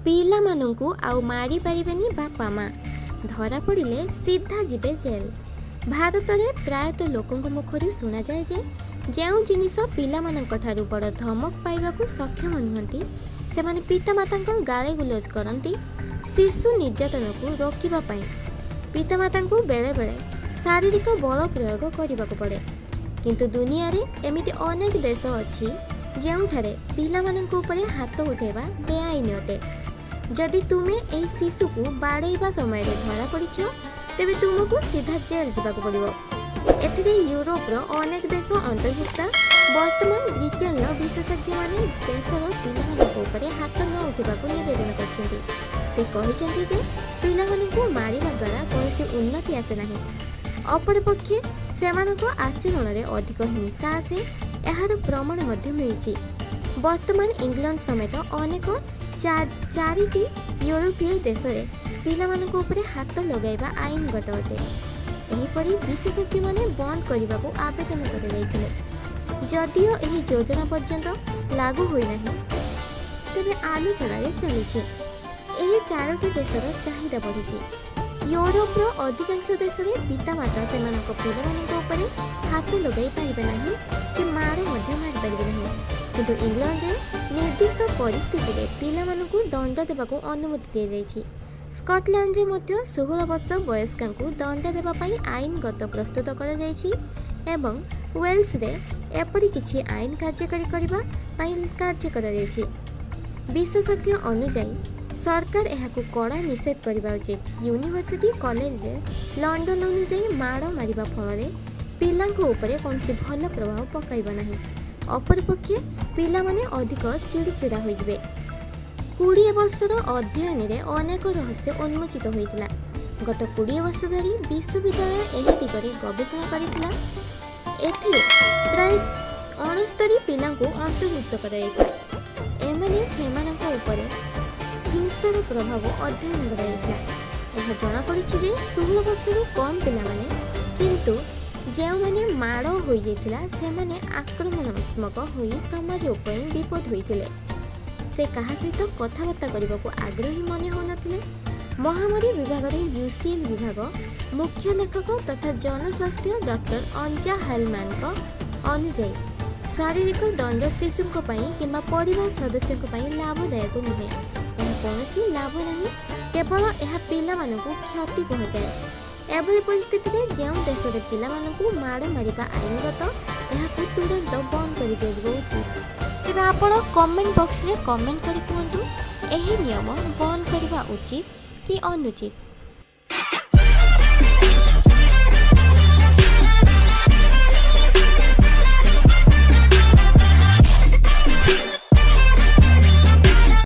ପିଲାମାନଙ୍କୁ ଆଉ ମାରି ପାରିବେନି ବାପା ମା, ଧରା ପଡ଼ିଲେ ସିଧା ଯିବେ ଜେଲ୍। ଭାରତରେ ପ୍ରାୟତଃ ଲୋକଙ୍କ ମୁଖରୁ ଶୁଣାଯାଏ ଯେ ଯେଉଁ ଜିନିଷ ପିଲାମାନଙ୍କ ଠାରୁ ବଡ଼ ଧମକ ପାଇବାକୁ ସକ୍ଷମ ନୁହନ୍ତି, ସେମାନେ ପିତାମାତାଙ୍କ ଗାଳି ଗୁଲଜ କରନ୍ତି। ଶିଶୁ ନିର୍ଯାତନାକୁ ରୋକିବା ପାଇଁ ପିତାମାତାଙ୍କୁ ବେଳେବେଳେ ଶାରୀରିକ ବଳ ପ୍ରୟୋଗ କରିବାକୁ ପଡ଼େ। କିନ୍ତୁ ଦୁନିଆରେ ଏମିତି ଅନେକ ଦେଶ ଅଛି ଯେଉଁଠାରେ ପିଲାମାନଙ୍କ ଉପରେ ହାତ ଉଠାଇବା ବେଆଇନ ଅଟେ। ଯଦି ତୁମେ ଏହି ଶିଶୁକୁ ବାଡ଼େଇବା ସମୟରେ ଧରା ପଡ଼ିଛ, ତେବେ ତୁମକୁ ସିଧା ଜେଲ୍ ଯିବାକୁ ପଡ଼ିବ। ଏଥିରେ ୟୁରୋପର ଅନେକ ଦେଶ ଅନ୍ତର୍ଭୁକ୍ତ। ବର୍ତ୍ତମାନ ବ୍ରିଟେନର ବିଶେଷଜ୍ଞମାନେ ଦେଶର ପିଲାମାନଙ୍କ ଉପରେ ହାତ ନ ଉଠାଇବାକୁ ନିବେଦନ କରିଛନ୍ତି। ସେ କହିଛନ୍ତି ଯେ ପିଲାମାନଙ୍କୁ ମାରିବା ଦ୍ୱାରା କୌଣସି ଉନ୍ନତି ଆସେ ନାହିଁ। ଅପରପକ୍ଷେ ସେମାନଙ୍କ ଆଚରଣରେ ଅଧିକ ହିଂସା ଆସେ, ଏହାର ପ୍ରମାଣ ମଧ୍ୟ ମିଳିଛି। ବର୍ତ୍ତମାନ ଇଂଲଣ୍ଡ ସମେତ ଅନେକ 4ଟି ୟୁରୋପୀୟ ଦେଶରେ ପିଲାମାନଙ୍କ ଉପରେ ହାତ ଲଗାଇବା ଆଇନଗତ ଅଟେ। ଏହିପରି ବିଶେଷଜ୍ଞମାନେ ବନ୍ଦ କରିବାକୁ ଆବେଦନ କରାଯାଇଥିଲେ। ଯଦିଓ ଏହି ଯୋଜନା ପର୍ଯ୍ୟନ୍ତ ଲାଗୁ ହୋଇନାହିଁ, ତେବେ ଆଲୋଚନାରେ ଚାଲିଛି। ଏହି 4ଟି ଦେଶର ଚାହିଦା ବଢ଼ିଛି। ୟୁରୋପର ଅଧିକାଂଶ ଦେଶରେ ପିତାମାତା ସେମାନଙ୍କ ପିଲାମାନଙ୍କ ଉପରେ ହାତ ଲଗାଇ ପାରିବେ ନାହିଁ କି ମାଡ଼ ମଧ୍ୟ ମାରିପାରିବେ ନାହିଁ। କିନ୍ତୁ ଇଂଲଣ୍ଡରେ ନିର୍ଦ୍ଦିଷ୍ଟ ପରିସ୍ଥିତିରେ ପିଲାମାନଙ୍କୁ ଦଣ୍ଡ ଦେବାକୁ ଅନୁମତି ଦିଆଯାଇଛି। ସ୍କଟଲ୍ୟାଣ୍ଡରେ ମଧ୍ୟ 16 ବର୍ଷ ବୟସ୍କଙ୍କୁ ଦଣ୍ଡ ଦେବା ପାଇଁ ଆଇନଗତ ପ୍ରସ୍ତୁତ କରାଯାଇଛି ଏବଂ ୱେଲ୍ସରେ ଏପରି କିଛି ଆଇନ କାର୍ଯ୍ୟକାରୀ କରିବା ପାଇଁ କାର୍ଯ୍ୟ କରାଯାଇଛି। ବିଶେଷଜ୍ଞ ଅନୁଯାୟୀ ସରକାର ଏହାକୁ କଡ଼ା ନିଷେଧ କରିବା ଉଚିତ। ୟୁନିଭର୍ସିଟି କଲେଜରେ ଲଣ୍ଡନ ଅନୁଯାୟୀ ମାଡ଼ ମାରିବା ଫଳରେ ପିଲାଙ୍କ ଉପରେ କୌଣସି ଭଲ ପ୍ରଭାବ ପକାଇବ ନାହିଁ। ଅପରପକ୍ଷେ ପିଲାମାନେ ଅଧିକ ଚିଡ଼ିଚିଡ଼ା ହୋଇଯିବେ। 20 ବର୍ଷର ଅଧ୍ୟୟନରେ ଅନେକ ରହସ୍ୟ ଉନ୍ମୋଚିତ ହୋଇଥିଲା। ଗତ 20 ବର୍ଷ ଧରି ବିଶ୍ୱବିଦ୍ୟାଳୟ ଏହି ଦିଗରେ ଗବେଷଣା କରିଥିଲା। ଏଥିରେ ପ୍ରାୟ 69 ପିଲାଙ୍କୁ ଅନ୍ତର୍ଭୁକ୍ତ କରାଯାଇଥିଲା। ଏମାନେ ସେମାନଙ୍କ ଉପରେ ହିଂସାର ପ୍ରଭାବ ଅଧ୍ୟୟନ କରାଯାଇଥିଲା। ଏହା ଜଣାପଡ଼ିଛି ଯେ 16 ବର୍ଷରୁ କମ୍ ପିଲାମାନେ, କିନ୍ତୁ ଯେଉଁମାନେ ମାଡ଼ ହୋଇଯାଇଥିଲା ସେମାନେ ଆକ୍ରମଣାତ୍ମକ ହୋଇ ସମାଜ ଉପରେ ବିପଦ ହୋଇଥିଲେ। ସେ କାହା ସହିତ କଥାବାର୍ତ୍ତା କରିବାକୁ ଆଗ୍ରହୀ ମନେ ହେଉନଥିଲେ। ମହାମାରୀ ବିଭାଗରେ UCL ବିଭାଗ ମୁଖ୍ୟ ଲେଖକ ତଥା ଜନସ୍ୱାସ୍ଥ୍ୟ ଡକ୍ଟର ଅଞ୍ଜା ହେଲମ୍ୟାନଙ୍କ ଅନୁଯାୟୀ ଶାରୀରିକ ଦଣ୍ଡ ଶିଶୁଙ୍କ ପାଇଁ କିମ୍ବା ପରିବାର ସଦସ୍ୟଙ୍କ ପାଇଁ ଲାଭଦାୟକ ନୁହେଁ। ଏହା କୌଣସି ଲାଭ ନାହିଁ, କେବଳ ଏହା ପିଲାମାନଙ୍କୁ କ୍ଷତି ପହଞ୍ଚାଏ। ଏଭଳି ପରିସ୍ଥିତିରେ ଯେଉଁ ଦେଶରେ ପିଲାମାନଙ୍କୁ ମାଡ଼ ମାରିବା ଆଇନଗତ, ଏହାକୁ ତୁରନ୍ତ ବନ୍ଦ କରିଦିଆଯିବା ଉଚିତ। ତେବେ ଆପଣ କମେଣ୍ଟ ବକ୍ସରେ କମେଣ୍ଟ କରି କୁହନ୍ତୁ, ଏହି ନିୟମ ବନ୍ଦ କରିବା ଉଚିତ କି ଅନୁଚିତ।